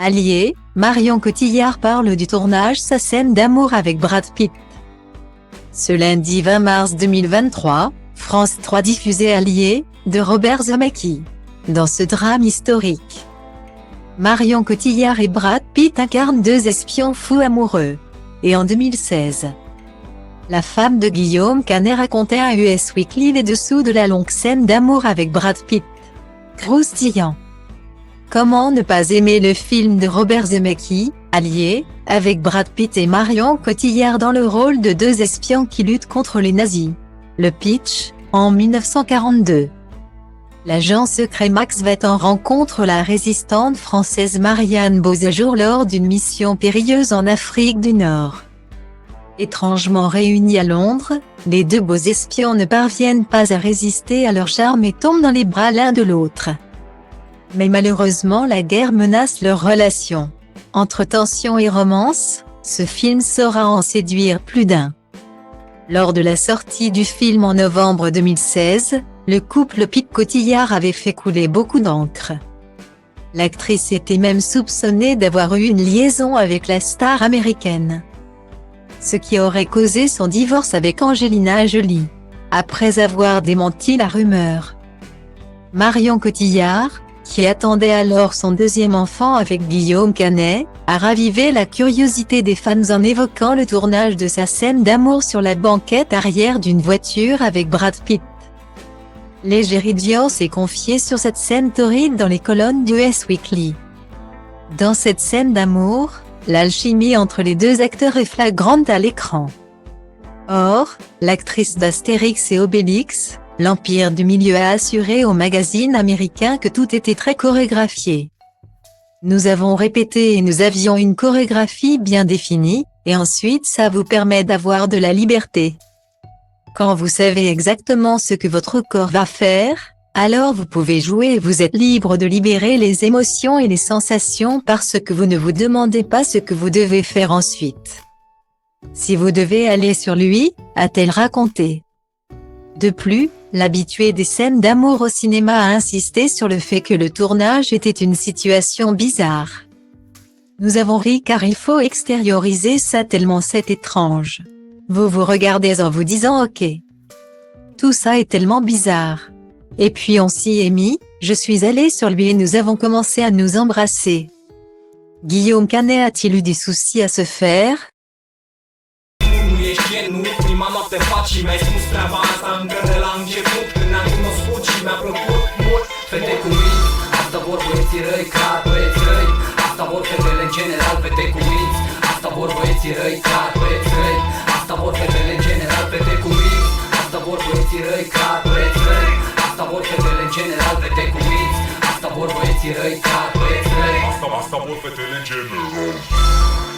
Alliés, Marion Cotillard parle du tournage sa scène d'amour avec Brad Pitt. Ce lundi 20 mars 2023, France 3 diffusait Alliés, de Robert Zemeckis. Dans ce drame historique, Marion Cotillard et Brad Pitt incarnent deux espions fous amoureux. Et en 2016, la femme de Guillaume Canet racontait à US Weekly les dessous de la longue scène d'amour avec Brad Pitt. Croustillant. Comment ne pas aimer le film de Robert Zemeckis, Alliés, avec Brad Pitt et Marion Cotillard dans le rôle de deux espions qui luttent contre les nazis. Le pitch, en 1942. L'agent secret Max Veton rencontre la résistante française Marianne Beauséjour lors d'une mission périlleuse en Afrique du Nord. Étrangement réunis à Londres, les deux beaux espions ne parviennent pas à résister à leur charme et tombent dans les bras l'un de l'autre. Mais malheureusement la guerre menace leur relation. Entre tension et romance, ce film saura en séduire plus d'un. Lors de la sortie du film en novembre 2016, le couple Pitt-Cotillard avait fait couler beaucoup d'encre. L'actrice était même soupçonnée d'avoir eu une liaison avec la star américaine, ce qui aurait causé son divorce avec Angelina Jolie. Après avoir démenti la rumeur, Marion Cotillard, qui attendait alors son deuxième enfant avec Guillaume Canet, a ravivé la curiosité des fans en évoquant le tournage de sa scène d'amour sur la banquette arrière d'une voiture avec Brad Pitt. L'Égérie s'est confié sur cette scène torride dans les colonnes d'US Weekly. Dans cette scène d'amour, l'alchimie entre les deux acteurs est flagrante à l'écran. Or, l'actrice d'Astérix et Obélix, l'Empire du Milieu a assuré au magazine américain que tout était très chorégraphié. Nous avons répété et nous avions une chorégraphie bien définie, et ensuite ça vous permet d'avoir de la liberté. Quand vous savez exactement ce que votre corps va faire, alors vous pouvez jouer et vous êtes libre de libérer les émotions et les sensations parce que vous ne vous demandez pas ce que vous devez faire ensuite. Si vous devez aller sur lui, a-t-elle raconté. De plus, l'habitué des scènes d'amour au cinéma a insisté sur le fait que le tournage était une situation bizarre. Nous avons ri car il faut extérioriser ça tellement c'est étrange. Vous vous regardez en vous disant ok. Tout ça est tellement bizarre. Et puis on s'y est mis, je suis allée sur lui et nous avons commencé à nous embrasser. Guillaume Canet a-t-il eu des soucis à se faire? Nu e prima noapte faci, mi-ai spus treaba asta încă de la început. Când ne-am cunoscut și mi-a plăcut mult. Fete cu minți, asta vor băieții răi, clar băieți răi. Asta vor fetele în general, fete cu minți. Asta vor băieții răi, clar băieți răi. Asta vor fetele în general, fete cu minți. Asta vor băieții răi, clar băieți răi. Asta vor fetele în general, fete cu minți. Asta vor băieții răi, clar băieți răi. Asta vor fetele în general.